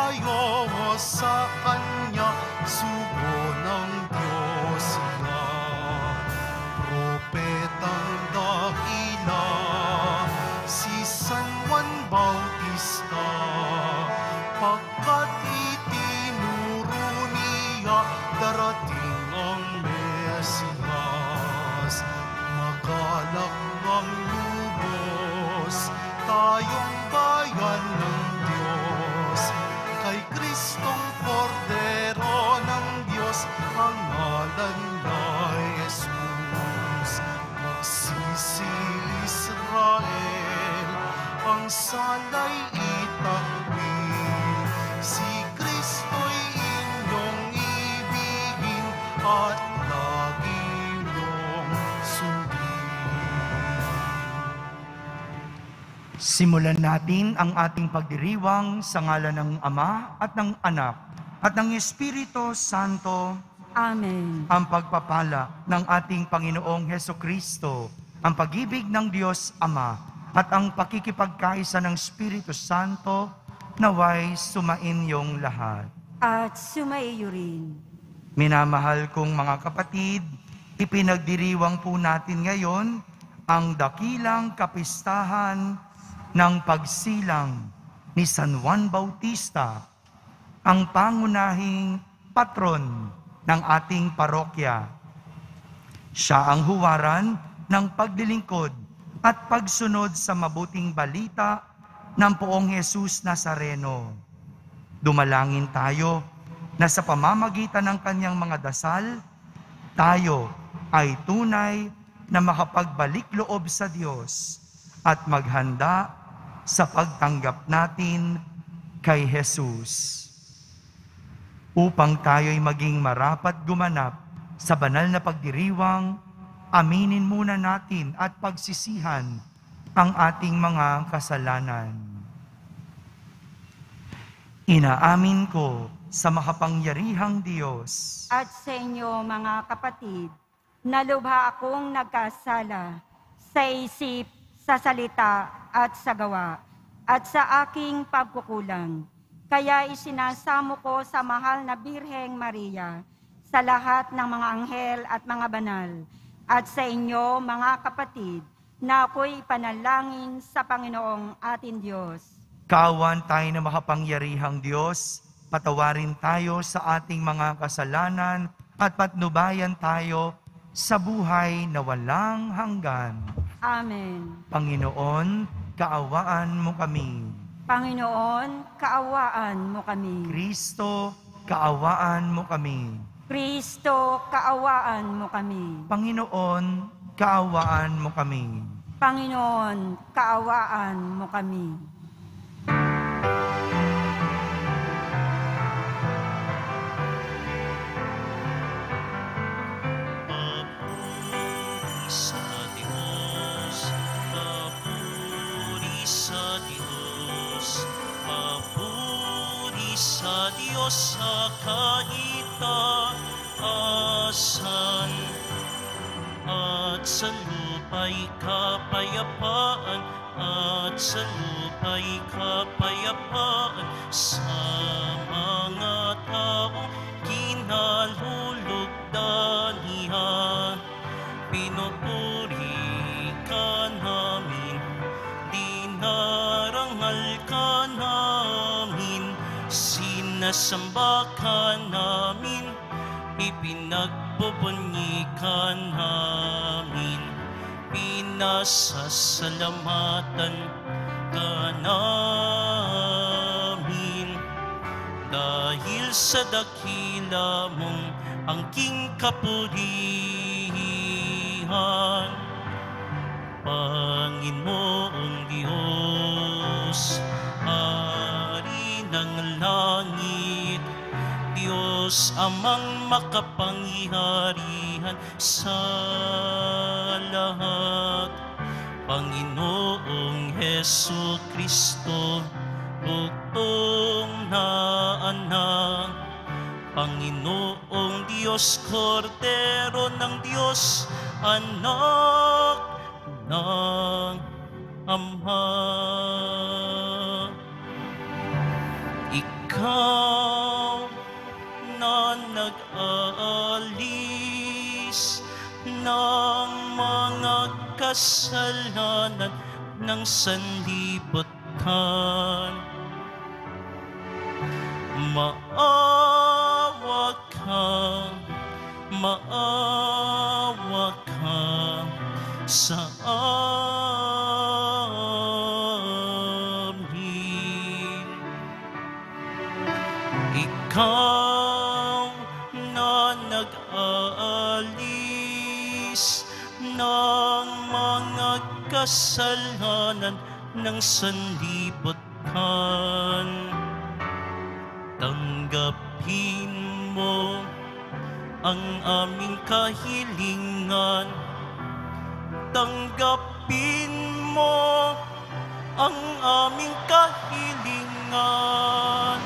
tayo sa Kanya, sugo ng Diyos siya. Propetang dakila, si San Juan Bautista, pagkat itinuro niya darating ang Mesiyas. Magalak ng lubos, tayong bayan ng Diyos. Kay Kristong Kordero ng Diyos, ang ngalan niya'y Jesus. Magsisi Israel, ang sala'y itakwil. Si Kristo'y inyong ibigin at lagi niyong sundin. Simulan natin ang ating pagdiriwang sa ngalan ng Ama at ng Anak at ng Espiritu Santo. Amen. Ang pagpapala ng ating Panginoong Hesukristo, ang pag-ibig ng Diyos Ama, at ang pakikipagkaisa ng Espiritu Santo, naway sumainyong lahat. At sumaiyo rin. Minamahal kong mga kapatid, ipinagdiriwang po natin ngayon ang dakilang kapistahan ng pagsilang ni San Juan Bautista, ang pangunahing patron ng ating parokya. Siya ang huwaran ng paglilingkod at pagsunod sa mabuting balita ng Poong Jesus Nazareno. Dumalangin tayo na sa pamamagitan ng kanyang mga dasal, tayo ay tunay na makapagbalik loob sa Diyos at maghanda sa pagtanggap natin kay Jesus. Upang tayo'y maging marapat gumanap sa banal na pagdiriwang, aminin muna natin at pagsisihan ang ating mga kasalanan. Inaamin ko sa makapangyarihang Diyos At sa inyo, mga kapatid, na lubha akong nagkasala sa isip, sa salita at sa gawa, at sa aking pagkukulang. Kaya isinasamo ko sa mahal na Birheng Maria, sa lahat ng mga anghel at mga banal, at sa inyo, mga kapatid, na ako'y panalangin sa Panginoong ating Diyos. Kaawan tayo na makapangyarihang Diyos, patawarin tayo sa ating mga kasalanan at patnubayan tayo sa buhay na walang hanggan. Amen. Panginoon, kaawaan mo kami. Panginoon, kaawaan mo kami. Kristo, kaawaan mo kami. Kristo, kaawaan mo kami. Panginoon, kaawaan mo kami. Panginoon, kaawaan mo kami. Papuri sa Diyos, papuri sa Diyos, papuri sa Diyos sa kaitaasan, at sa lupa'y kapayapaan, at sa lupa'y kapayapaan sa mga taong kinalulugdan niya. Pinupuri ka namin, dinarangal ka namin, sinasamba ka namin, ipinagbubunyi ka namin, pinasasalamatan ka namin. Dahil sa dakila mong angking kapurihan, Panginoong Diyos, Hari ng langit, Diyos amang makapangyarihan sa lahat, Panginoong Hesukristo, bugtong na anak, Panginoong Diyos, Kordero ng Diyos, anak ng Ama. Ikaw na nag-aalis ng mga kasalanan ng sanlibutan. Maawa ka sa amin. Ikaw na nag-aalis ng mga kasalanan ng sanlibutan. Tanggapin mo ang aming kahilingan. Tanggapin mo ang aming kahilingan.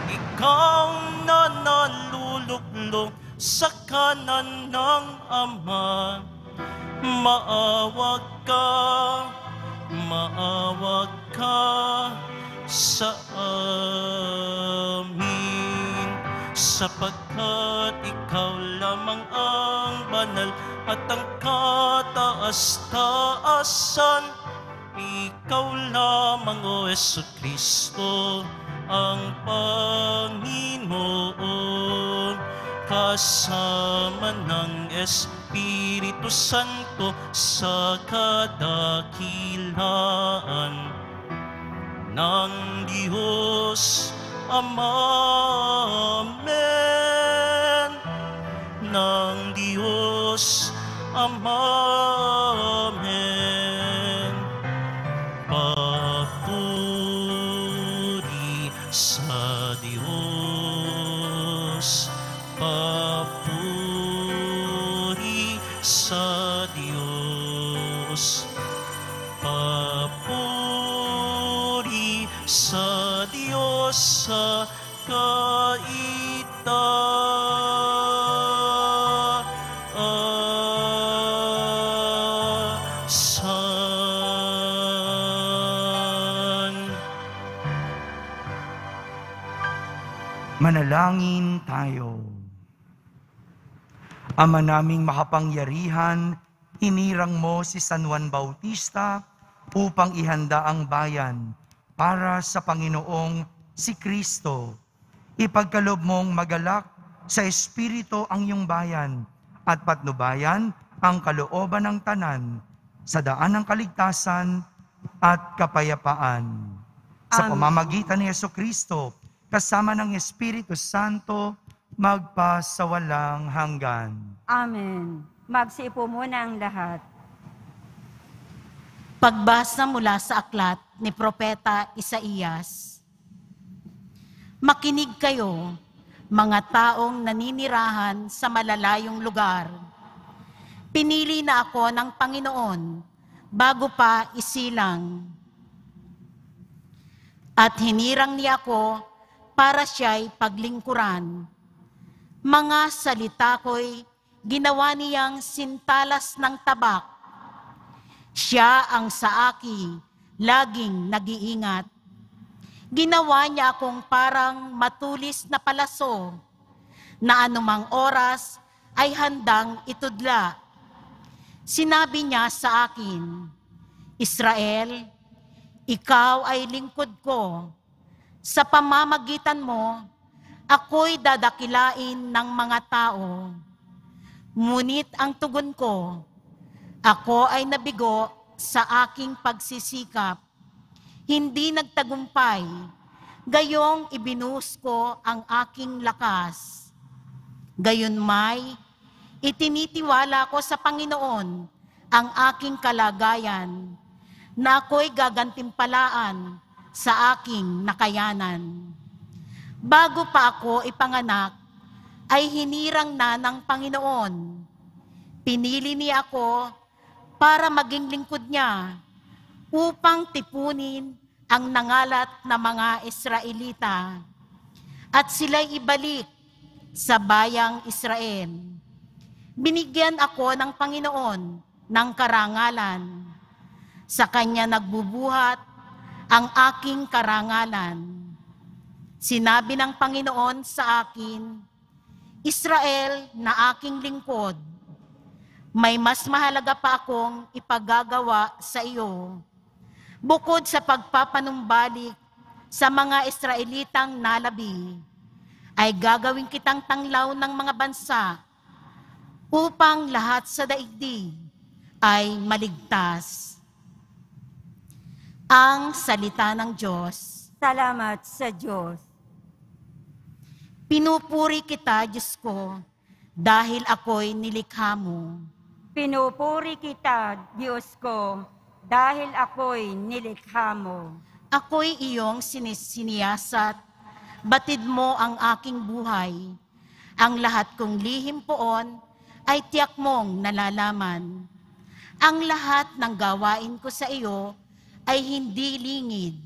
Ikaw na naluluklong sa kanan ng Ama, maawa ka sa amin, sapagkat ikaw lamang ang banal at ang kataas-taasan. Ikaw lamang, O Jesucristo, ang Panginoon, kasama ng Espiritu Santo sa kadakilaan ng Diyos Ama. Amen. Ng Diyos Ama. Amen. Papuri sa Diyos. Papuri sa Diyos. Papuri sa Diyos sa kaitaasan. Manalangin tayo. Ama naming makapangyarihan, hinirang mo si San Juan Bautista upang ihanda ang bayan para sa Panginoong si Kristo. Ipagkaloob mong magalak sa Espiritu ang iyong bayan at patnubayan ang kalooban ng tanan sa daan ng kaligtasan at kapayapaan. Sa Amen. pamamagitan ni Jesucristo, kasama ng Espiritu Santo, magpasawalang hanggan. Amen. Magsiupo muna ang lahat. Pagbasa mula sa aklat ni Propeta Isaías. Makinig kayo, mga taong naninirahan sa malalayong lugar. Pinili na ako ng Panginoon bago pa isilang. At hinirang niya ako para siya'y paglingkuran. Mga salita ko'y ginawa niyang sintalas ng tabak. Siya ang sa akin laging nag-iingat. Ginawa niya akong parang matulis na palaso, na anumang oras ay handang itudla. Sinabi niya sa akin, Israel, ikaw ay lingkod ko. Sa pamamagitan mo, ako'y dadakilain ng mga tao. Ngunit ang tugon ko, ako ay nabigo sa aking pagsisikap. Hindi nagtagumpay, gayong ibinuhos ko ang aking lakas. Gayunmay, itinitiwala ko sa Panginoon ang aking kalagayan, na ako'y gagantimpalaan sa aking nakayanan. Bago pa ako ipanganak, ay hinirang na ng Panginoon. Pinili niya ako para maging lingkod niya, upang tipunin ang nangalat na mga Israelita, at sila'y ibalik sa bayang Israel. Binigyan ako ng Panginoon ng karangalan. Sa Kanya nagbubuhat ang aking karangalan. Sinabi ng Panginoon sa akin, Israel na aking lingkod, may mas mahalaga pa akong ipagagawa sa iyo. Bukod sa pagpapanumbalik sa mga Israelitang nalabi, ay gagawin kitang tanglaw ng mga bansa upang lahat sa daigdig ay maligtas. Ang salita ng Diyos. Salamat sa Diyos. Pinupuri kita, Diyos ko, dahil ako'y nilikha mo. Pinupuri kita, Diyos ko, dahil ako'y nilikha mo. Ako'y iyong siniyasat, batid mo ang aking buhay. Ang lahat kong lihim poon ay tiyak mong nalalaman. Ang lahat ng gawain ko sa iyo ay hindi lingid.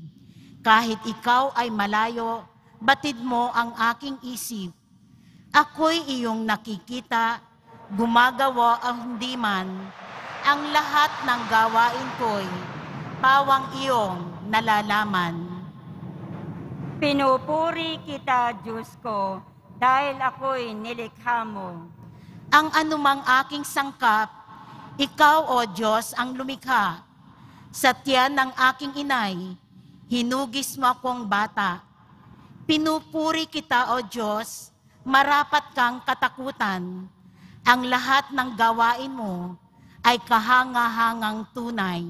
Kahit ikaw ay malayo, batid mo ang aking isip. Ako'y iyong nakikita, gumagawa ang hindi man. Ang lahat ng gawain ko'y pawang iyong nalalaman. Pinupuri kita, Diyos ko, dahil ako'y nilikha mo. Ang anumang aking sangkap, ikaw, O Diyos, ang lumikha. Sa tiyan ng aking inay, hinugis mo akong bata. Pinupuri kita, O Diyos, marapat kang katakutan. Ang lahat ng gawain mo ay kahanga-hangang tunay.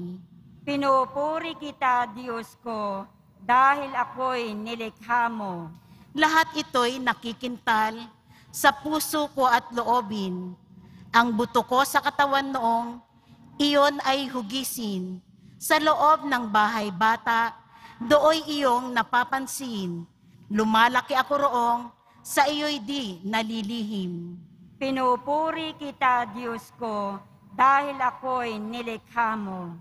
Pinupuri kita, Diyos ko, dahil ako'y nilikha mo. Lahat ito'y nakikintal sa puso ko at loobin. Ang buto ko sa katawan noong, iyon ay hugisin. Sa loob ng bahay bata, dooy iyong napapansin. Lumalaki ako roong, sa iyo'y di nalilihim. Pinupuri kita, Diyos ko, dahil ako'y nilikha mo.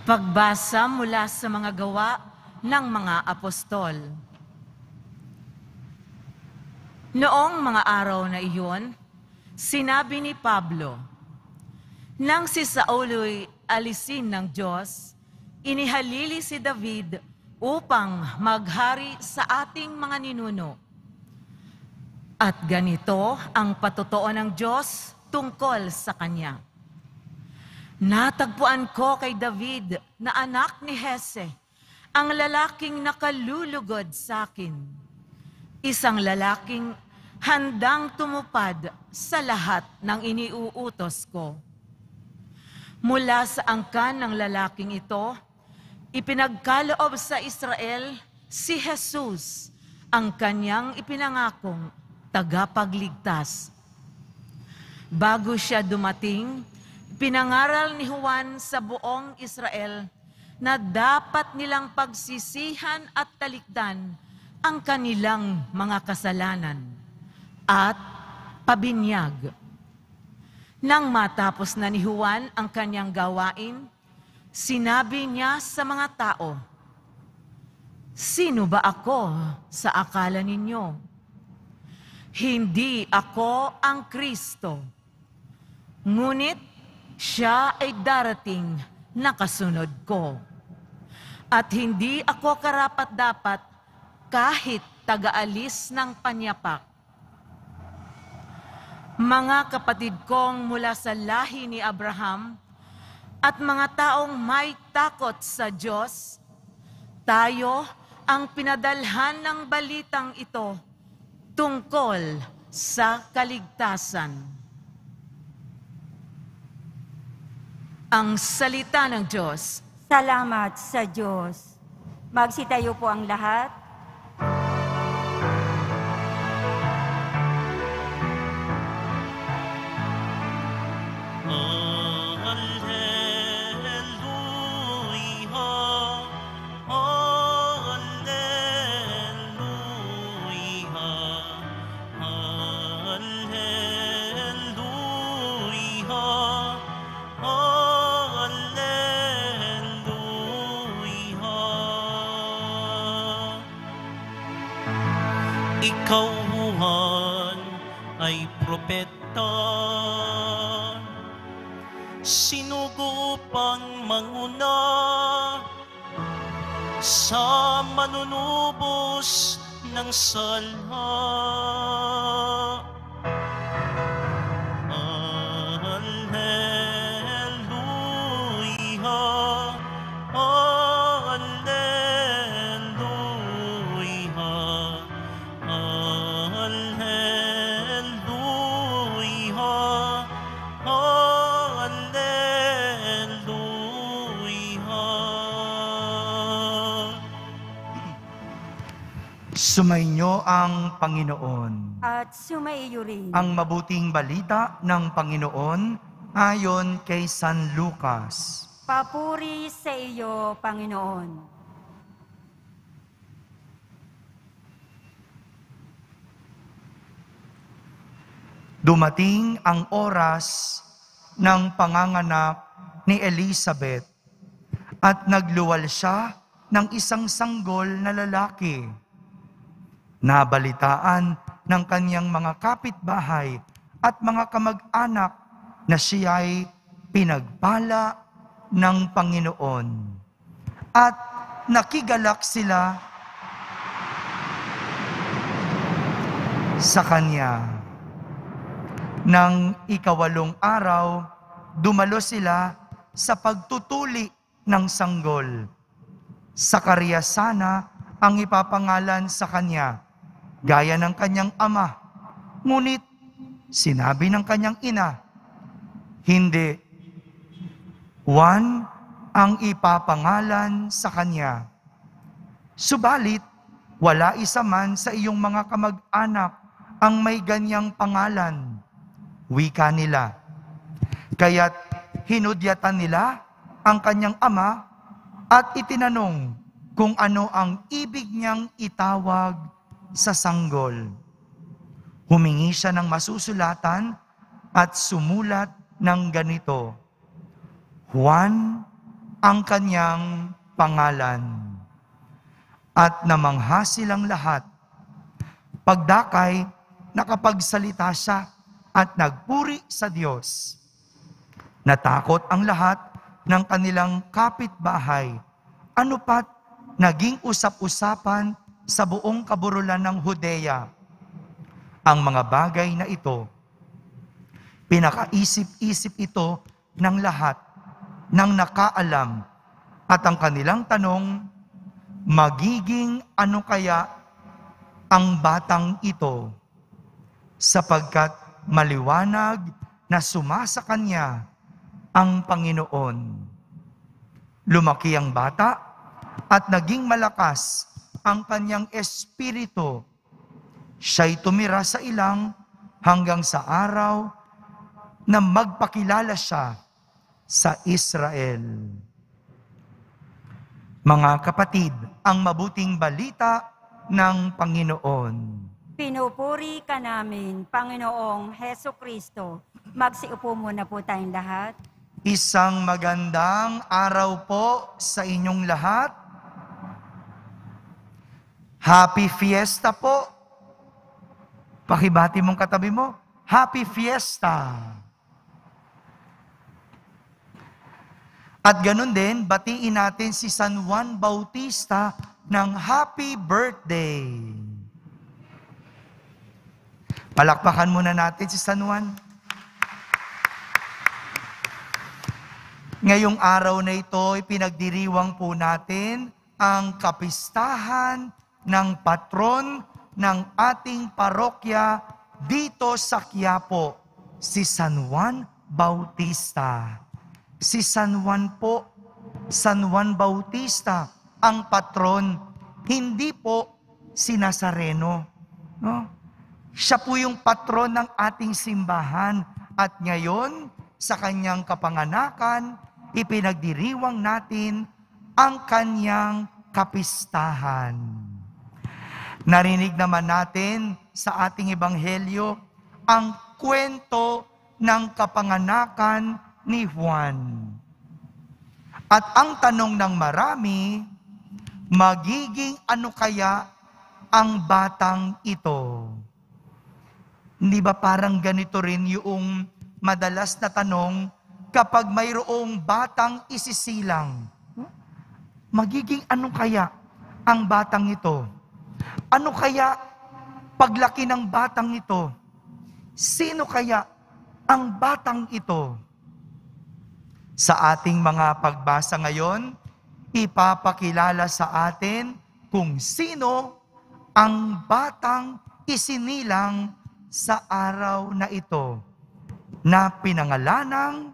Pagbasa mula sa mga gawa ng mga apostol. Noong mga araw na iyon, sinabi ni Pablo, nang si Saulo'y alisin ng Diyos, inihalili si David upang maghari sa ating mga ninuno. At ganito ang patotoo ng Diyos tungkol sa kanya. Natagpuan ko kay David na anak ni Hese, ang lalaking nakalulugod sa akin. Isang lalaking handang tumupad sa lahat ng iniuutos ko. Mula sa angkan ng lalaking ito, ipinagkaloob sa Israel si Jesus, ang kanyang ipinangakong tagapagligtas. Bago siya dumating, pinangaral ni Juan sa buong Israel na dapat nilang pagsisihan at talikdan ang kanilang mga kasalanan at pabinyag. Nang matapos na ni Juan ang kanyang gawain, sinabi niya sa mga tao, "Sino ba ako sa akala ninyo? Hindi ako ang Kristo. Ngunit siya ay darating na kasunod ko. At hindi ako karapat-dapat kahit taga-alis ng panyapak. Mga kapatid kong mula sa lahi ni Abraham at mga taong may takot sa Diyos, tayo ang pinadalhan ng balitang ito tungkol sa kaligtasan." Ang salita ng Diyos. Salamat sa Diyos. Magsitayo po ang lahat. ikaw Juan ay propeta, sinugo upang manguna sa manunubos ng sala. Sumainyo ang Panginoon. At sumaiyo rin. Ang mabuting balita ng Panginoon ayon kay San Lucas. Papuri sa iyo, Panginoon. Dumating ang oras ng panganganak ni Elizabeth at nagluwal siya ng isang sanggol na lalaki. Nabalitaan ng kanyang mga kapitbahay at mga kamag-anak na siya'y pinagpala ng Panginoon. At nakigalak sila sa kanya. Nang ikawalong araw, dumalo sila sa pagtutuli ng sanggol. Sakarias sana ang ipapangalan sa kanya, gaya ng kanyang ama. Ngunit sinabi ng kanyang ina, hindi, Juan ang ipapangalan sa kanya. Subalit, wala isa man sa iyong mga kamag-anak ang may ganyang pangalan. Wika nila. Kaya't hinudyatan nila ang kanyang ama at itinanong kung ano ang ibig niyang itawag sa sanggol. Humingi siya ng masusulatan at sumulat ng ganito, Juan ang kanyang pangalan. At namangha silang lahat. Pagdakay, nakapagsalita siya at nagpuri sa Diyos. Natakot ang lahat ng kanilang kapitbahay. Ano pat naging usap-usapan sa buong kaburulan ng Judea. Ang mga bagay na ito, pinakaisip-isip ito ng lahat ng nakaalam at ang kanilang tanong, magiging ano kaya ang batang ito? Sapagkat maliwanag na sumasa kanya ang Panginoon. Lumaki ang bata at naging malakas ang kanyang espiritu. Siya'y tumira sa ilang hanggang sa araw na magpakilala siya sa Israel. Mga kapatid, ang mabuting balita ng Panginoon. Pinupuri ka namin, Panginoong Heso Kristo. Magsiupo muna po tayong lahat. Isang magandang araw po sa inyong lahat. Happy Fiesta po. Pakibati mong katabi mo, Happy Fiesta. At ganun din, batiin natin si San Juan Bautista ng Happy Birthday. Palakpakan muna natin si San Juan. Ngayong araw na ito, pinagdiriwang po natin ang kapistahan ng patron ng ating parokya dito sa Quiapo, si San Juan Bautista. Si San Juan po, San Juan Bautista, ang patron, hindi po si Nazareno. No? Siya po yung patron ng ating simbahan at ngayon, sa kanyang kapanganakan, ipinagdiriwang natin ang kanyang kapistahan. Narinig naman natin sa ating ebanghelyo ang kwento ng kapanganakan ni Juan. At ang tanong ng marami, magiging ano kaya ang batang ito. Hindi ba parang ganito rin yung madalas na tanong kapag mayroong batang isisilang? Magiging ano kaya ang batang ito? Ano kaya paglaki ng batang ito? Sino kaya ang batang ito? Sa ating mga pagbasa ngayon, ipapakilala sa atin kung sino ang batang isinilang sa araw na ito na pinangalanang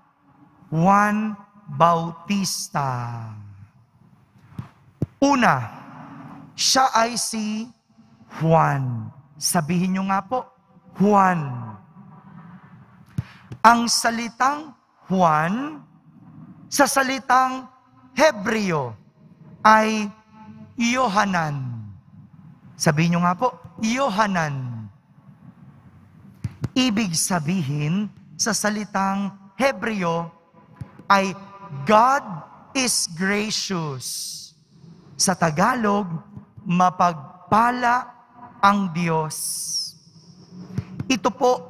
Juan Bautista. Una, siya ay si Juan. Sabihin nyo nga po, Juan. Ang salitang Juan, sa salitang Hebreo, ay Yohanan. Sabihin nyo nga po, Yohanan. Ibig sabihin sa salitang Hebreo ay God is gracious. Sa Tagalog, mapagpala ang Diyos. Ito po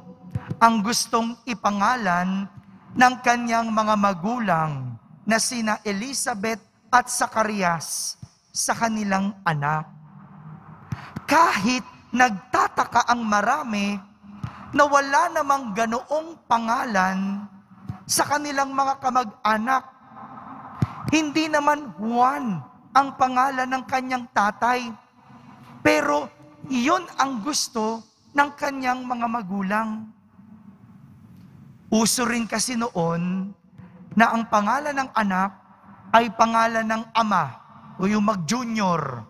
ang gustong ipangalan ng kanyang mga magulang na sina Elizabeth at Zacarias sa kanilang anak. Kahit nagtataka ang marami na wala namang ganoong pangalan sa kanilang mga kamag-anak. Hindi naman Juan ang pangalan ng kanyang tatay, pero iyon ang gusto ng kanyang mga magulang. Uso rin kasi noon na ang pangalan ng anak ay pangalan ng ama o yung mag-junior.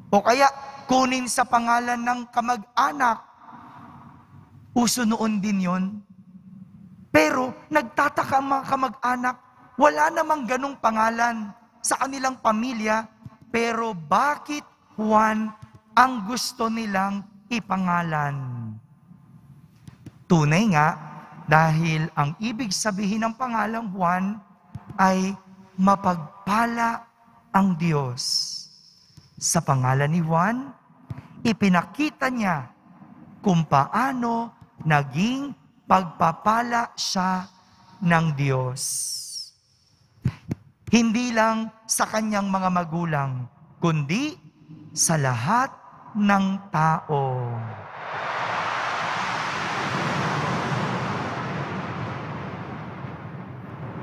O kaya kunin sa pangalan ng kamag-anak. Uso noon din yon. Pero nagtataka ang mga kamag-anak, wala namang ganong pangalan sa kanilang pamilya, pero bakit Juan ang gusto nilang ipangalan? Tunay nga, dahil ang ibig sabihin ng pangalang Juan ay mapagpala ang Diyos. Sa pangalan ni Juan, ipinakita niya kung paano naging pagpapala siya ng Diyos. Hindi lang sa kanyang mga magulang, kundi sa lahat ng tao.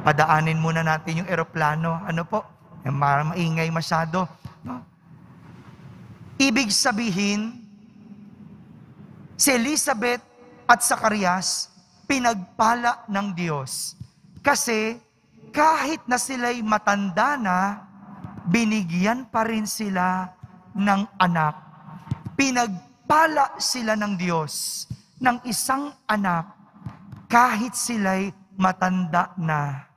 Padaanin muna natin yung eroplano. Ano po? Maingay masyado. No? Ibig sabihin, si Elizabeth at Zacarias, pinagpala ng Diyos. Kasi kahit na sila'y matanda na, binigyan pa rin sila ng anak. Pinagpala sila ng Diyos ng isang anak kahit sila'y matanda na.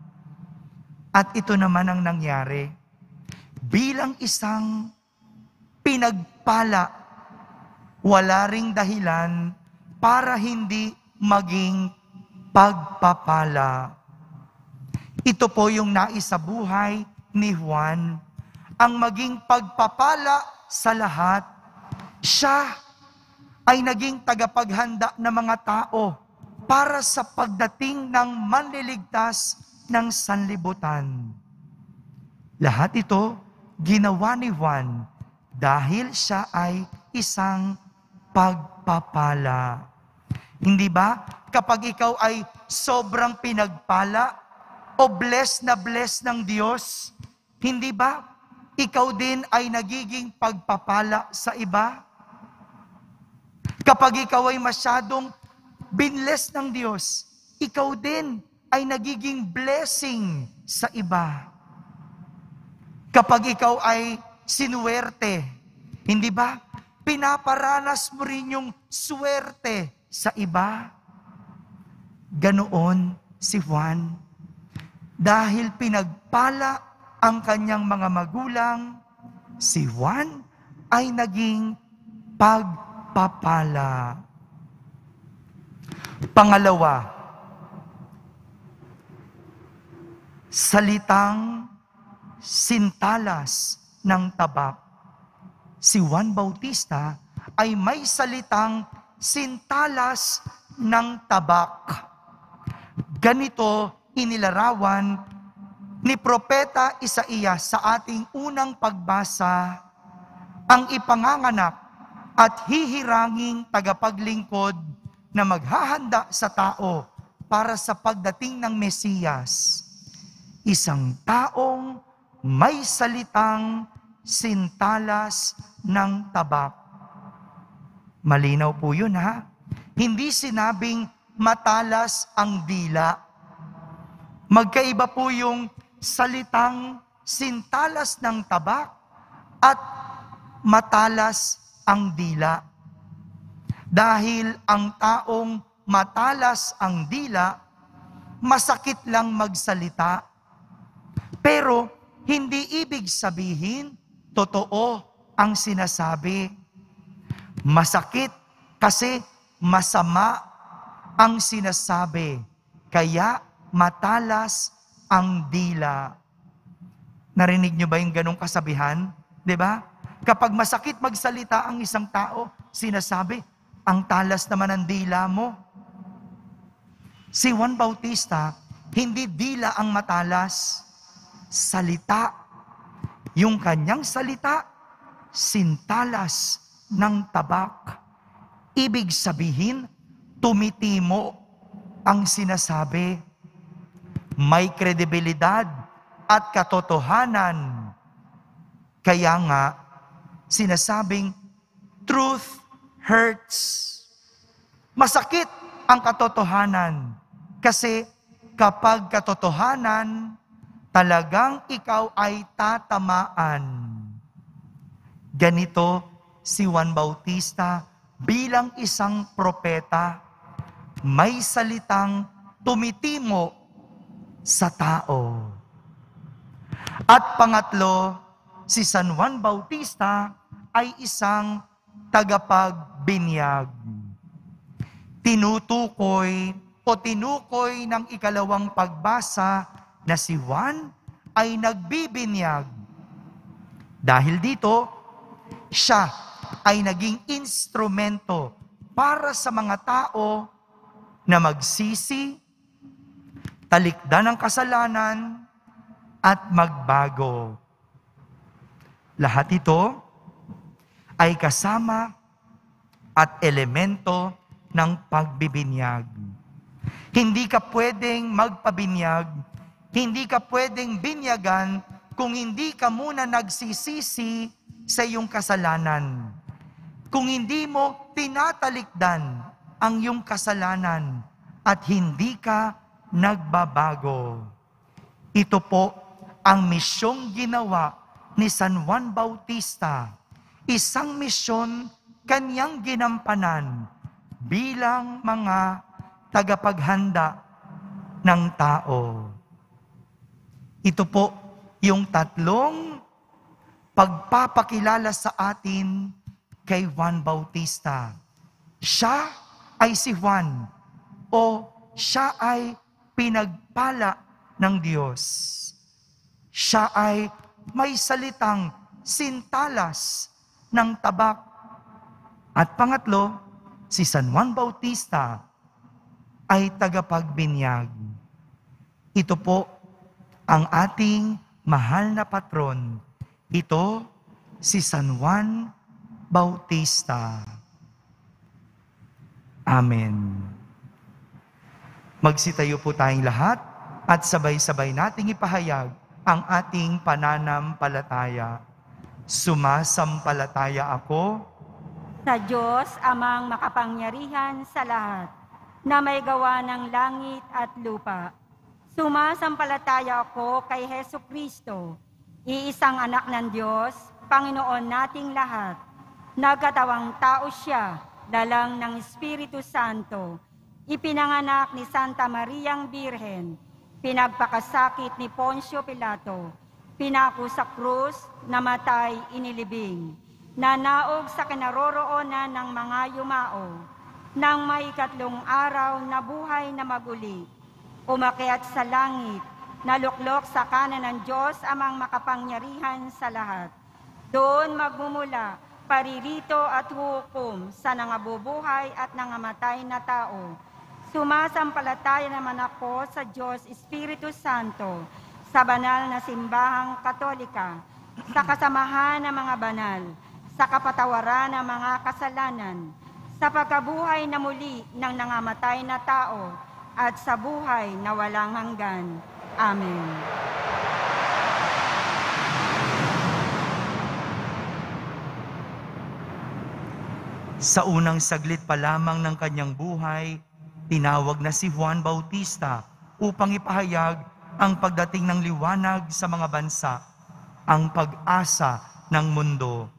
At ito naman ang nangyari. Bilang isang pinagpala, wala ring dahilan para hindi maging pagpapala. Ito po yung nais sa buhay ni Juan, ang maging pagpapala sa lahat. Siya ay naging tagapaghanda ng mga tao para sa pagdating ng manliligtas ng sanlibutan. Lahat ito ginawa ni Juan dahil siya ay isang pagpapala. Hindi ba? Kapag ikaw ay sobrang pinagpala o blessed ng Diyos, hindi ba? Ikaw din ay nagiging pagpapala sa iba. Kapag ikaw ay masyadong binless ng Diyos, ikaw din ay nagiging blessing sa iba. Kapag ikaw ay sinuwerte, hindi ba? Pinaparanas mo rin yung swerte sa iba. Ganoon si Juan. Dahil pinagpala ang kanyang mga magulang, si Juan ay naging pagpapala. Pangalawa, salitang sintalas ng tabak. si Juan Bautista ay may salitang sintalas ng tabak. Ganito inilarawan ni Propeta Isaías sa ating unang pagbasa, ang ipanganganak at hihiranging tagapaglingkod na maghahanda sa tao para sa pagdating ng Mesiyas. Isang taong may salitang sintalas ng tabak. Malinaw po yun, ha? Hindi sinabing matalas ang dila. Magkaiba po yung salitang sintalas ng tabak at matalas ang dila. Dahil ang taong matalas ang dila, masakit lang magsalita. Pero hindi ibig sabihin totoo ang sinasabi. Masakit kasi masama ang sinasabi, kaya matalas ang dila. Narinig niyo ba yung ganong kasabihan? 'Di ba? Kapag masakit magsalita ang isang tao, sinasabi, ang talas naman ang dila mo. Si Juan Bautista, hindi dila ang matalas, salita. Yung kanyang salita, sintalas ng tabak. Ibig sabihin, tumitimo ang sinasabi. May kredibilidad at katotohanan. Kaya nga, sinasabing, truth hurts. Masakit ang katotohanan. Kasi kapag katotohanan, talagang ikaw ay tatamaan. Ganito si Juan Bautista bilang isang propeta, may salitang tumitimo sa tao. At pangatlo, si San Juan Bautista ay isang tagapagbinyag. Tinutukoy ng ikalawang pagbasa na si Juan ay nagbibinyag. Dahil dito, siya ay naging instrumento para sa mga tao na magsisi, talikdan ng kasalanan, at magbago. Lahat ito ay kasama at elemento ng pagbibinyag. Hindi ka pwedeng magpabinyag, hindi ka pwedeng binyagan kung hindi ka muna nagsisisi sa iyong kasalanan. Kung hindi mo tinatalikdan ang iyong kasalanan at hindi ka nagbabago. Ito po ang misyong ginawa ni San Juan Bautista. Isang misyon kanyang ginampanan bilang mga tagapaghanda ng tao. Ito po yung tatlong pagpapakilala sa atin kay Juan Bautista. Siya ay si Juan o siya ay pinagpala ng Diyos. Siya ay may salitang sintalas ng tabak. At pangatlo, si San Juan Bautista ay tagapagbinyag. Ito po ang ating mahal na patron. Ito si San Juan Bautista. Amen. Magsitayo po tayong lahat at sabay-sabay nating ipahayag ang ating pananampalataya. Sumasampalataya ako sa Diyos amang makapangyarihan sa lahat, na may gawa ng langit at lupa. Sumasampalataya ako kay Hesukristo, iisang anak ng Diyos, Panginoon nating lahat. Nagkatawang tao siya, dalang ng Espiritu Santo, ipinanganak ni Santa Mariang Birhen, pinagpakasakit ni Poncio Pilato, pinako sa krus, namatay, inilibing, nanaog sa kinaroroonan ng mga yumao, nang may ikatlong araw na buhay na maguli, umakyat sa langit, naluklok sa kanan ng Diyos amang makapangyarihan sa lahat. Doon magmumula paririto at hukom sa nangabubuhay at nangamatay na tao. Sumasampalataya naman ako sa Diyos Espiritu Santo, sa banal na simbahang Katolika, sa kasamahan ng mga banal, sa kapatawaran ng mga kasalanan, sa pagkabuhay na muli ng nangamatay na tao, at sa buhay na walang hanggan. Amen. Sa unang saglit pa lamang ng kanyang buhay, tinawag na si Juan Bautista upang ipahayag ang pagdating ng liwanag sa mga bansa, ang pag-asa ng mundo.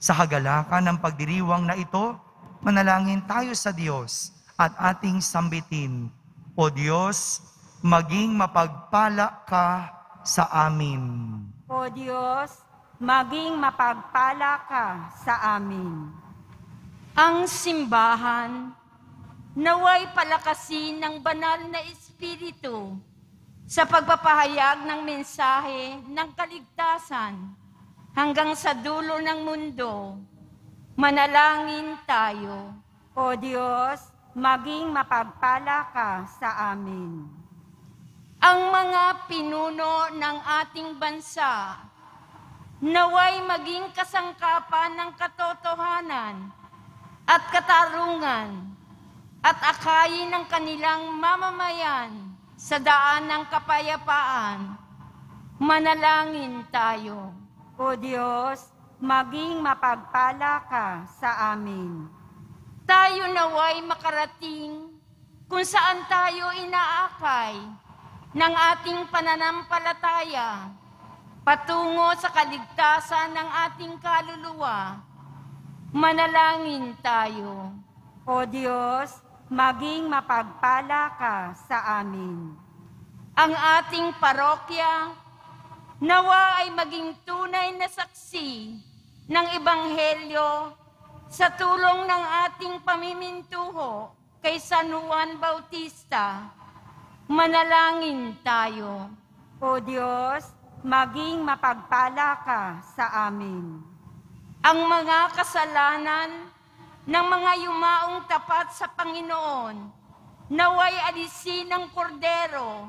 Sa hagalakan ng pagdiriwang na ito, manalangin tayo sa Diyos at ating sambitin, O Diyos, maging mapagpala ka sa amin. O Diyos, maging mapagpala ka sa amin. Ang simbahan, naway palakasin ng banal na Espiritu sa pagpapahayag ng mensahe ng kaligtasan hanggang sa dulo ng mundo. Manalangin tayo. O Diyos, maging mapagpala ka sa amin. Ang mga pinuno ng ating bansa, naway maging kasangkapan ng katotohanan at katarungan at akayin ng kanilang mamamayan sa daan ng kapayapaan. Manalangin tayo. O Diyos, maging mapagpala ka sa amin. Tayo naway makarating kung saan tayo inaakay ng ating pananampalataya patungo sa kaligtasan ng ating kaluluwa. Manalangin tayo. O Diyos, maging mapagpala ka sa amin. Ang ating parokya nawa ay maging tunay na saksi ng Ebanghelyo sa tulong ng ating pamimintuho kay San Juan Bautista. Manalangin tayo. O Diyos, maging mapagpala ka sa amin. Ang mga kasalanan ng mga yumaong tapat sa Panginoon, naway alisin ng kordero.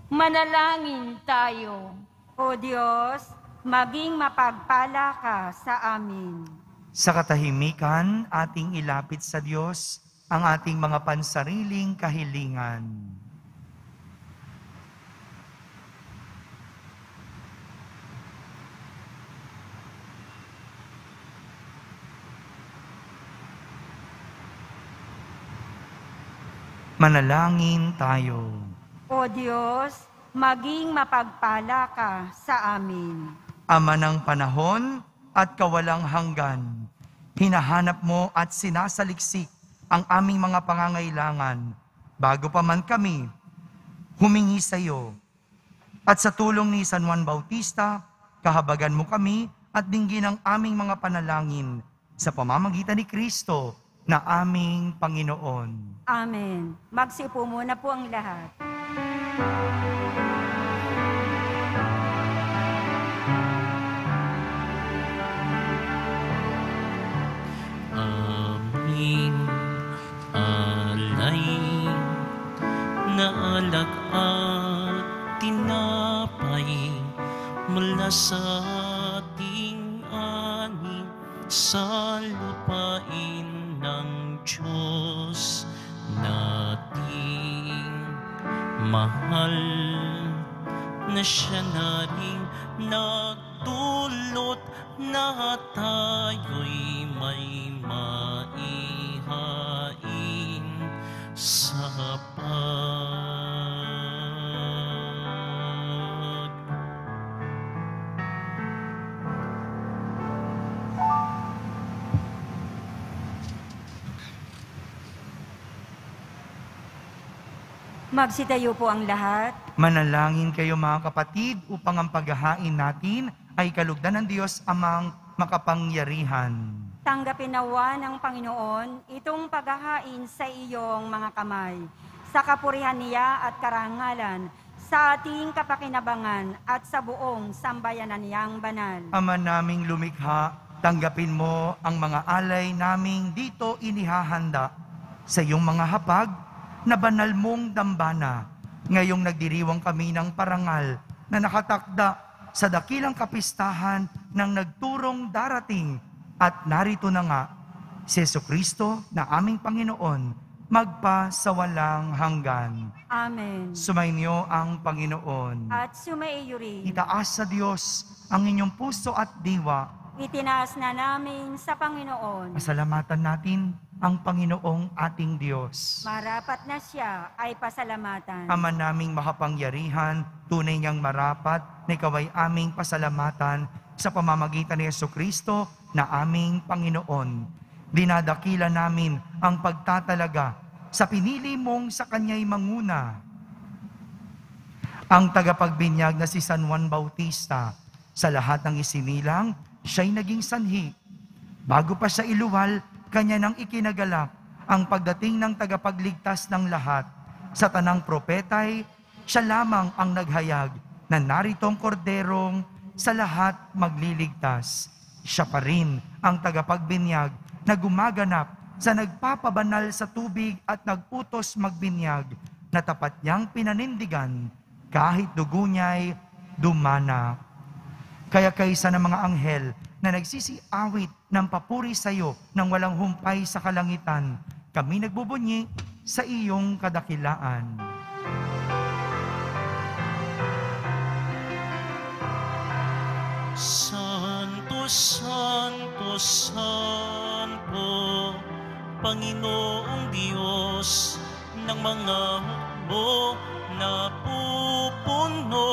Manalangin tayo. O Diyos, maging mapagpala ka sa amin. Sa katahimikan, ating ilapit sa Diyos ang ating mga pansariling kahilingan. Manalangin tayo. O Diyos, maging mapagpala ka sa amin. Ama ng panahon at kawalang hanggan, hinahanap mo at sinasaliksik ang aming mga pangangailangan bago pa man kami humingi sa iyo. At sa tulong ni San Juan Bautista, kahabagan mo kami at dinggin ang aming mga panalangin sa pamamagitan ni Kristo na aming Panginoon. Amen. Magsipo muna po ang lahat. Aming alay na alak at tinapay mula sa ating ani sa lupain ng Diyos nating mahal na siya na rin nagdulot na tayo'y may maihain sa Magsitayo po ang lahat. Manalangin kayo mga kapatid upang ang paghahain natin ay kalugdan ng Diyos amang makapangyarihan. Tanggapin nawa ng Panginoon itong paghahain sa iyong mga kamay, sa kapurihan niya at karangalan, sa ating kapakinabangan at sa buong sambayanan niyang banal. Ama naming lumikha, tanggapin mo ang mga alay naming dito inihahanda sa iyong mga hapag na banal mong dambana. Ngayong nagdiriwang kami ng parangal na nakatakda sa dakilang kapistahan ng nagturong darating. At narito na nga, si Jesucristo na aming Panginoon, magpa sa walang hanggan. Amen. Sumainyo ang Panginoon. At sumaiyo rin. Itaas sa Diyos ang inyong puso at diwa. Itinaas na namin sa Panginoon. Pasalamatan natin ang Panginoong ating Diyos. Marapat na siya ay pasalamatan. Ama naming makapangyarihan, tunay niyang marapat na ikaw ay aming pasalamatan sa pamamagitan ni Jesucristo na aming Panginoon. Dinadakila namin ang pagtatalaga sa pinili mong sa Kanya'y manguna. Ang tagapagbinyag na si San Juan Bautista, sa lahat ng isinilang, siya'y naging sanhi. Bago pa siya iluwal, kanya nang ikinagalang ang pagdating ng tagapagligtas ng lahat. Sa tanang propetay, siya lamang ang naghayag na naritong korderong sa lahat magliligtas. Siya pa rin ang tagapagbinyag na gumaganap sa nagpapabanal sa tubig at nagutos magbinyag na tapat niyang pinanindigan kahit dugo niya'y dumana. Kaya kaysa ng mga anghel na nagsisiawit ng papuri sa iyo nang walang humpay sa kalangitan, kami nagbubunyi sa iyong kadakilaan. Santo, Santo, Santo, Panginoong Diyos ng mga hukbo, napupuno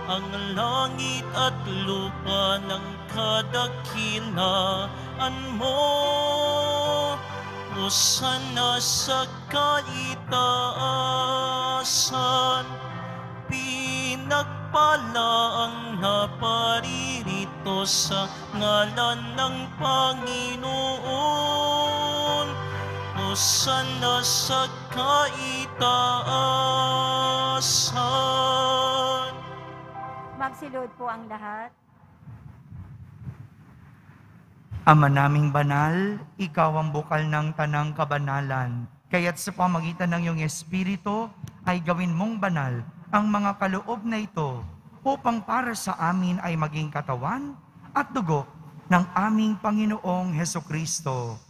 ang langit at lupa ng kadakilaan mo. Hosana sa kaitaasan, pinagpala ang naparirito sa ngalan ng Panginoon. Hosana sa kaitaasan. Magsilod po ang lahat. Ama naming banal, ikaw ang bukal ng tanang kabanalan. Kaya't sa pamagitan ng iyong Espiritu ay gawin mong banal ang mga kaloob na ito upang para sa amin ay maging katawan at dugo ng aming Panginoong Hesukristo.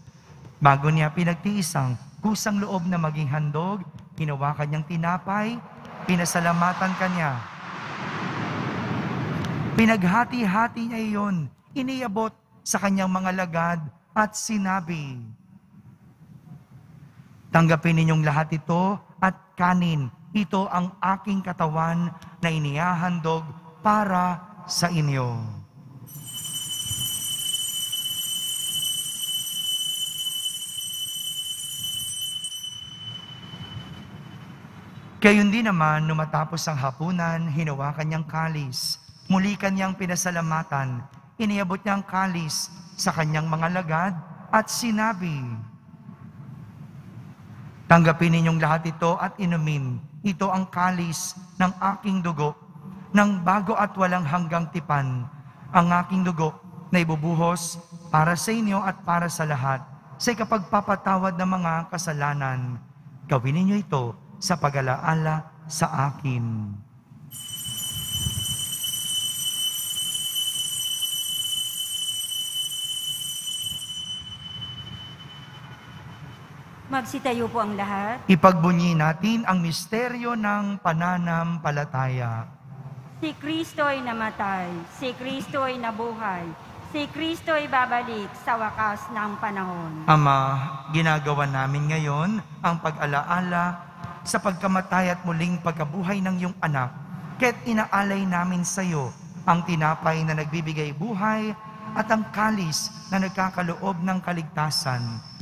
Bago niya pinagtiisang kusang loob na maging handog, hinawakan niyang tinapay, pinasalamatan kanya. Pinaghati-hati niya iyon, iniabot sa kanyang mga lagad at sinabi, tanggapin ninyong lahat ito at kanin. Ito ang aking katawan na inihahandog para sa inyo. Gayon din naman, nung matapos ang hapunan, hinawakan niyang kalis. Muli kanyang pinasalamatan. Iniabot niya ang kalis sa kanyang mga lagad at sinabi, tanggapin ninyong lahat ito at inumin. Ito ang kalis ng aking dugo, ng bago at walang hanggang tipan. Ang aking dugo na ibubuhos para sa inyo at para sa lahat, sa ikapagpapatawad ng mga kasalanan. Gawin ninyo ito sa pag-alaala sa akin. Magsitayo po ang lahat. Ipagbunyi natin ang misteryo ng pananampalataya. Si Kristo'y namatay, si Kristo'y nabuhay, si Kristo'y babalik sa wakas ng panahon. Ama, ginagawa namin ngayon ang pag-alaala sa pagkamatay at muling pagkabuhay ng iyong anak. Kaya't inaalay namin sa iyo ang tinapay na nagbibigay buhay at ang kalis na nagkakaloob ng kaligtasan.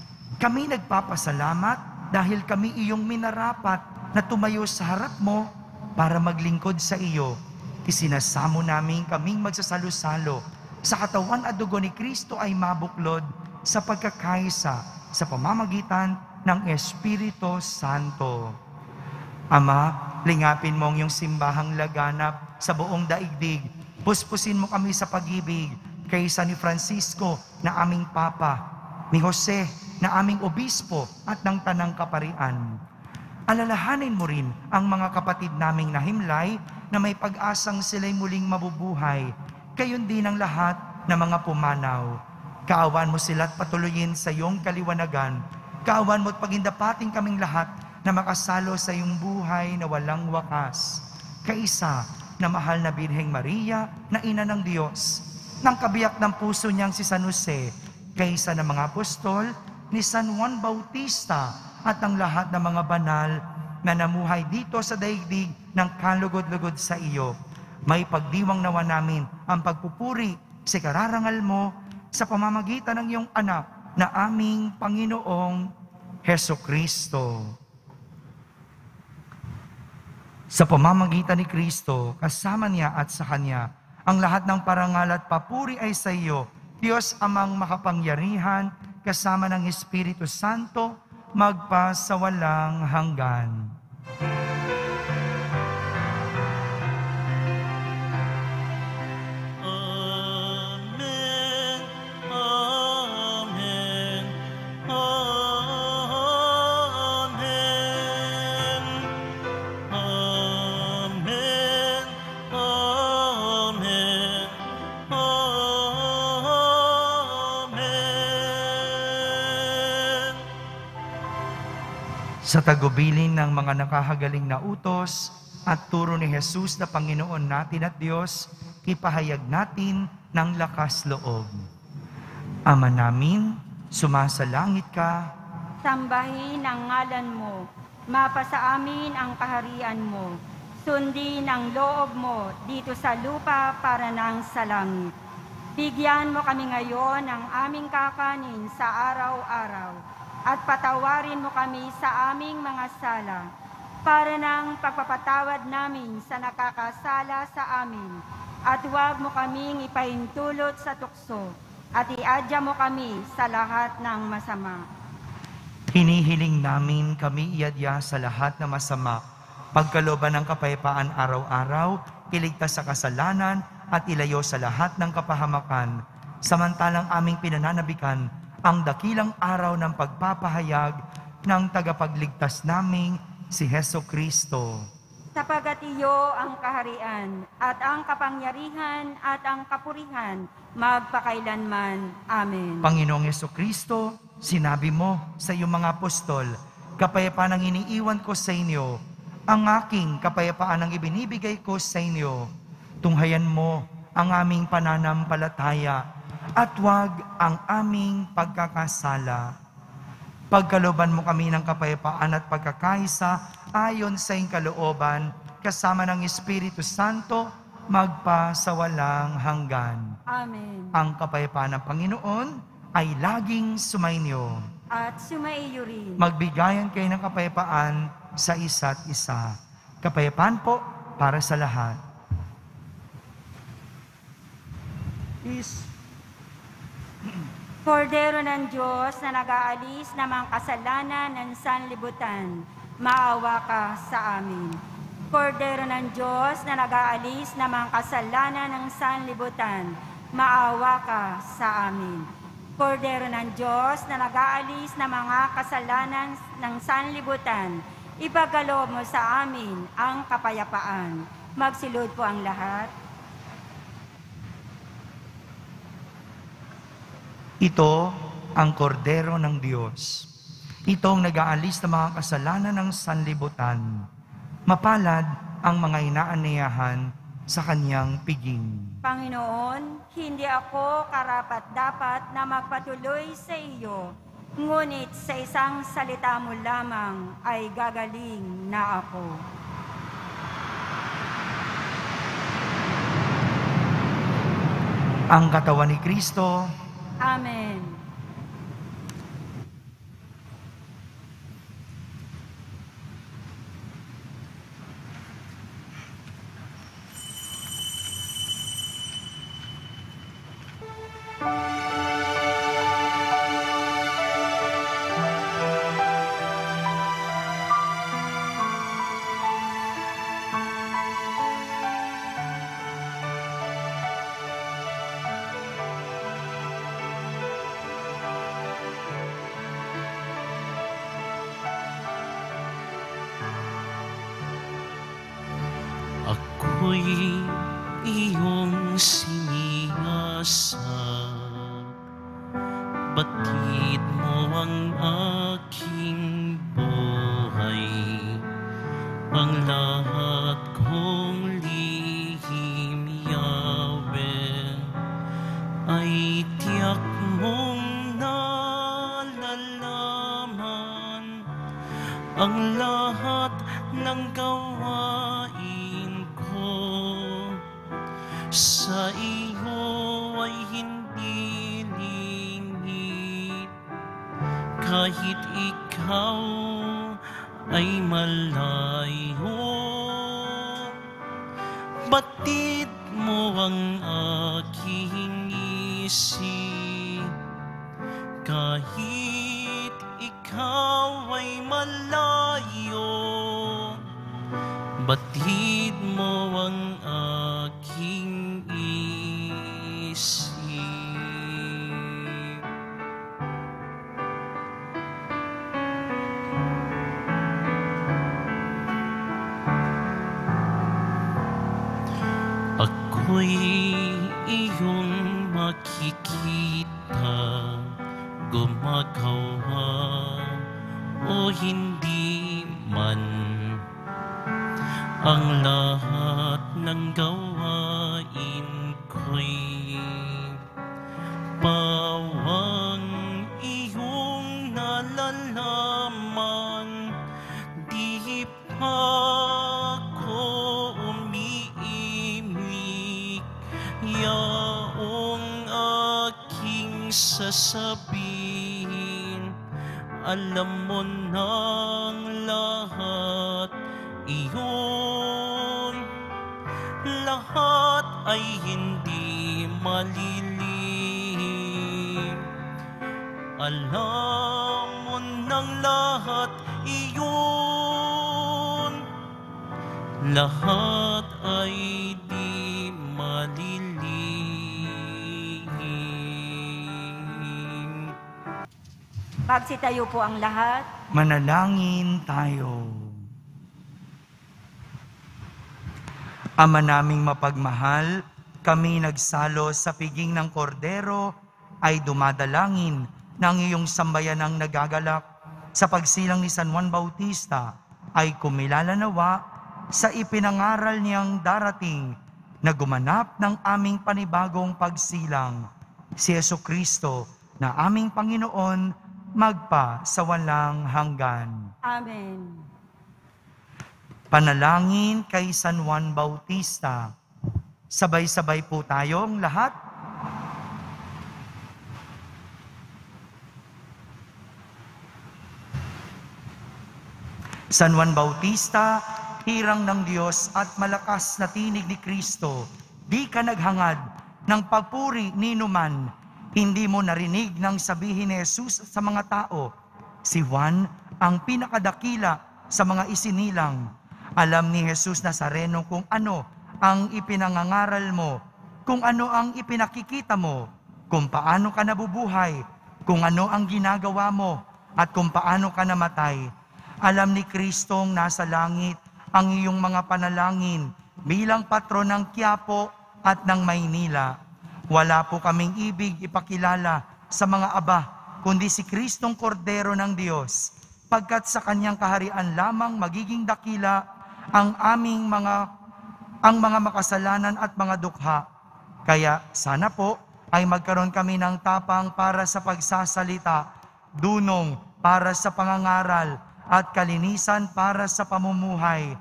Kami nagpapasalamat dahil kami iyong minarapat na tumayo sa harap mo para maglingkod sa iyo. Isinasamo namin kaming magsasalo-salo sa katawan at dugo ni Kristo ay mabuklod sa pagkakaisa sa pamamagitan ng Espiritu Santo. Ama, lingapin mo ang iyong simbahang laganap sa buong daigdig. Puspusin mo kami sa pag-ibig, kaisa ni Francisco na aming Papa, ni Jose na aming Obispo at ng Tanang Kaparian. Alalahanin mo rin ang mga kapatid naming nahimlay na may pag-asang sila'y muling mabubuhay, gayon din ang lahat na mga pumanaw. Kaawan mo sila at patuloyin sa iyong kaliwanagan. Kaawan mo at pagindapating kaming lahat na makasalo sa iyong buhay na walang wakas. Kaisa na mahal na Birheng Maria na ina ng Diyos, ng kabiyak ng puso niyang si San Jose, kaisa ng mga apostol, ni San Juan Bautista, at ang lahat ng mga banal na namuhay dito sa daigdig ng kalugod-lugod sa iyo. May pagdiwang nawa namin ang pagpupuri sa kararangal mo sa pamamagitan ng iyong anak na aming Panginoong Hesukristo. Sa pamamagitan ni Kristo, kasama niya at sa Kanya, ang lahat ng parangal at papuri ay sa iyo, Diyos amang makapangyarihan, kasama ng Espiritu Santo, magpa sa walang hanggan. Amen. Amen. Amen. Amen. Amen. Sa tagubilin ng mga nakahagaling na utos at turo ni Jesus na Panginoon natin at Diyos, ipahayag natin ng lakas loob. Ama namin, sumasalangit ka, Sambahin ang ngalan mo, mapasa amin ang kaharian mo, sundin ang loob mo dito sa lupa para nang sa langit. Bigyan mo kami ngayon ng aming kakanin sa araw-araw at patawarin mo kami sa aming mga sala para nang pagpapatawad namin sa nakakasala sa amin. At huwag mo kaming ipahintulot sa tukso at iadya mo kami sa lahat ng masama. hinihiling namin kami iadya sa lahat na masama, pagkalooban ng kapayapaan araw-araw, iligtas sa kasalanan at ilayo sa lahat ng kapahamakan, samantalang aming pinananabikan ang dakilang araw ng pagpapahayag ng tagapagligtas naming si Hesukristo. Sapagat iyo ang kaharian at ang kapangyarihan at ang kapurihan magpakailanman. Amen. Panginoong Hesukristo, sinabi mo sa iyong mga apostol, kapayapaan ang iniiwan ko sa inyo, ang aking kapayapaan ang ibinibigay ko sa inyo. Tunghayan mo ang aming pananampalataya at huwag ang aming pagkakasala. Pagkalooban mo kami ng kapayapaan at pagkakaisa ayon sa iyong kalooban, kasama ng Espiritu Santo, magpa sa walang hanggan. Amen. Ang kapayapaan ng Panginoon ay laging sumainyo. At sumaiyo rin. Magbigayan kayo ng kapayapaan sa isa't isa. Kapayapaan po para sa lahat. Kordero ng Diyos na nag-aalis ng mga kasalanan ng sanlibutan, maawa ka sa amin. Kordero ng Diyos na nag-aalis ng mga kasalanan ng sanlibutan, maawa ka sa amin. Kordero ng Diyos na nag-aalis ng mga kasalanan ng sanlibutan, ipagkaloob mo sa amin ang kapayapaan. Magsilod po ang lahat. Ito ang kordero ng Diyos. Ito ang nag-aalis ng mga kasalanan ng sanlibutan. Mapalad ang mga inaaniyahan sa kanyang piging. Panginoon, hindi ako karapat-dapat na magpatuloy sa iyo, ngunit sa isang salita mo lamang ay gagaling na ako. Ang katawan ni Kristo, Amen. Ako'y iyong siniyasa, batid mo ang aking buhay, ang lahat kong lihim, Yahweh, ay tiyak mong nalalaman. Ang lahat ng gawain ko sa iyo ay hindi lingid, kahit ikaw ay malayo. Batid mo ang aking isip, kahit ikaw ay malayo. Batid mo ang aking isip. Ako'y iyong makikita, gumagawa o hindi man. Ang lahat ng gawain ko'y pawang iyong nalalaman. Di pa ko umiimik, yaong aking sasabihin. Alam mo ng lahat iyon, lahat ay hindi malilihim. Alam mo ng lahat iyon, lahat ay di malilihim. Magsitayo po ang lahat. Manalangin tayo. Ama naming mapagmahal, kami nagsalo sa piging ng kordero ay dumadalangin ng iyong sambayanang nagagalak sa pagsilang ni San Juan Bautista ay kumilala nawa sa ipinangaral niyang darating na gumanap ng aming panibagong pagsilang. Si Jesucristo na aming Panginoon magpa sa walang hanggan. Amen. Panalangin kay San Juan Bautista. Sabay-sabay po tayong lahat. San Juan Bautista, hirang ng Diyos at malakas na tinig ni Kristo, di ka naghangad ng papuri ni numan. Hindi mo narinig ng sabihin ni Jesus sa mga tao. Si Juan ang pinakadakila sa mga isinilang. Alam ni Jesus Nazareno kung ano ang ipinangangaral mo, kung ano ang ipinakikita mo, kung paano ka nabubuhay, kung ano ang ginagawa mo, at kung paano ka namatay. Alam ni Kristong nasa langit ang iyong mga panalangin bilang patron ng Quiapo at ng Maynila. Wala po kaming ibig ipakilala sa mga aba, kundi si Kristong Kordero ng Diyos, pagkat sa kanyang kaharian lamang magiging dakila ang mga makasalanan at mga dukha. Kaya sana po ay magkaroon kami ng tapang para sa pagsasalita, dunong para sa pangangaral, at kalinisan para sa pamumuhay.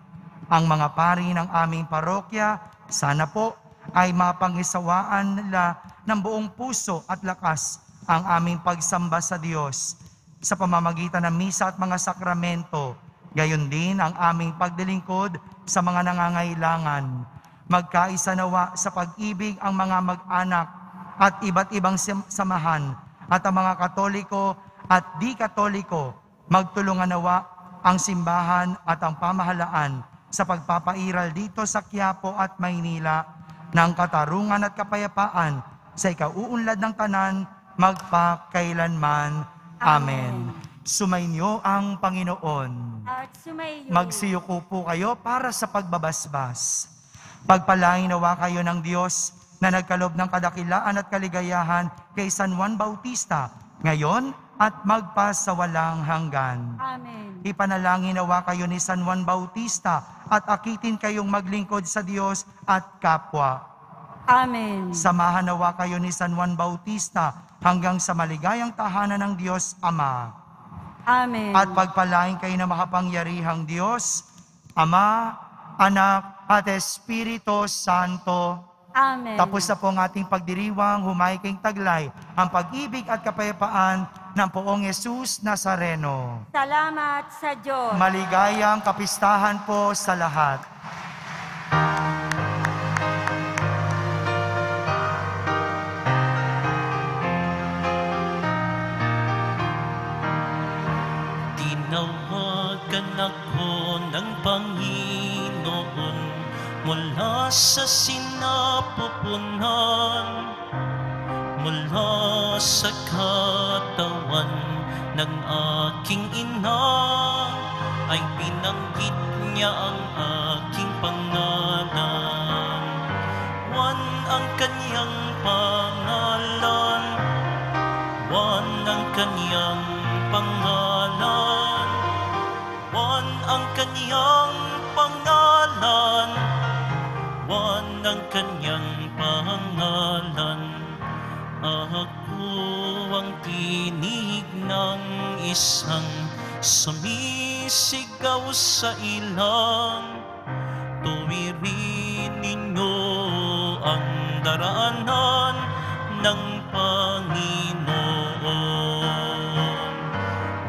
Ang mga pari ng aming parokya, sana po ay mapangisawaan nila ng buong puso at lakas ang aming pagsamba sa Diyos sa pamamagitan ng misa at mga sakramento. Gayon din ang aming pagdilingkod sa mga nangangailangan. Magkaisa nawa sa pag-ibig ang mga mag-anak at iba't ibang samahan at ang mga Katoliko at di-Katoliko. Magtulungan nawa ang simbahan at ang pamahalaan sa pagpapairal dito sa Quiapo at Maynila ng katarungan at kapayapaan sa ikauunlad ng tanan magpakailanman. Amen. Sumainyo ang Panginoon. At sumayo. Magsiyuko po kayo para sa pagbabasbas. Pagpalain nawa kayo ng Diyos na nagkalob ng kadakilaan at kaligayahan kay San Juan Bautista, ngayon at magpasawalang hanggan. Amen. Ipanalangin nawa kayo ni San Juan Bautista at akitin kayong maglingkod sa Diyos at kapwa. Amen. Samahan nawa kayo ni San Juan Bautista hanggang sa maligayang tahanan ng Diyos Ama. Amen. At pagpalain kayo na makapangyarihang Diyos, Ama, Anak, at Espiritu Santo. Amen. Tapos na po ang ating pagdiriwang, humay kayong taglay, ang pag-ibig at kapayapaan ng Poong Jesus Nazareno. Salamat sa Diyos. Maligayang kapistahan po sa lahat. Tinawagan ako ng Panginoon mula sa sinapupunan, mula sa katawan ng aking ina, ay binanggit niya ang aking pangalan. Juan ang kanyang pangalan, Juan ang kanyang pangalan, Juan ang kanyang pangalan, Juan ang kanyang pangalan. Ako ang tinig ng isang sumisigaw sa ilang, tuwirin ninyo ang daraanan ng Panginoon.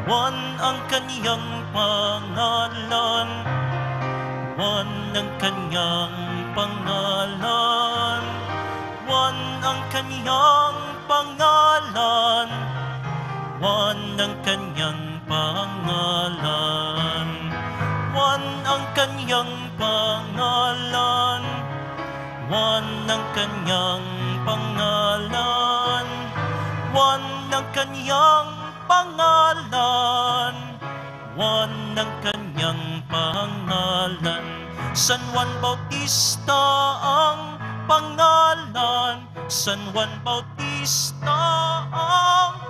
Juan ang kanyang pangalan, Juan ang kanyang pangalan, Juan ang kanyang pangalan, Juan ang kanyang pangalan, Juan ang kanyang pangalan, Juan ang kanyang pangalan, Juan ang kanyang pangalan, Juan ang kanyang pangalan. San Juan Bautista ang pangalan, San Juan Bautista ang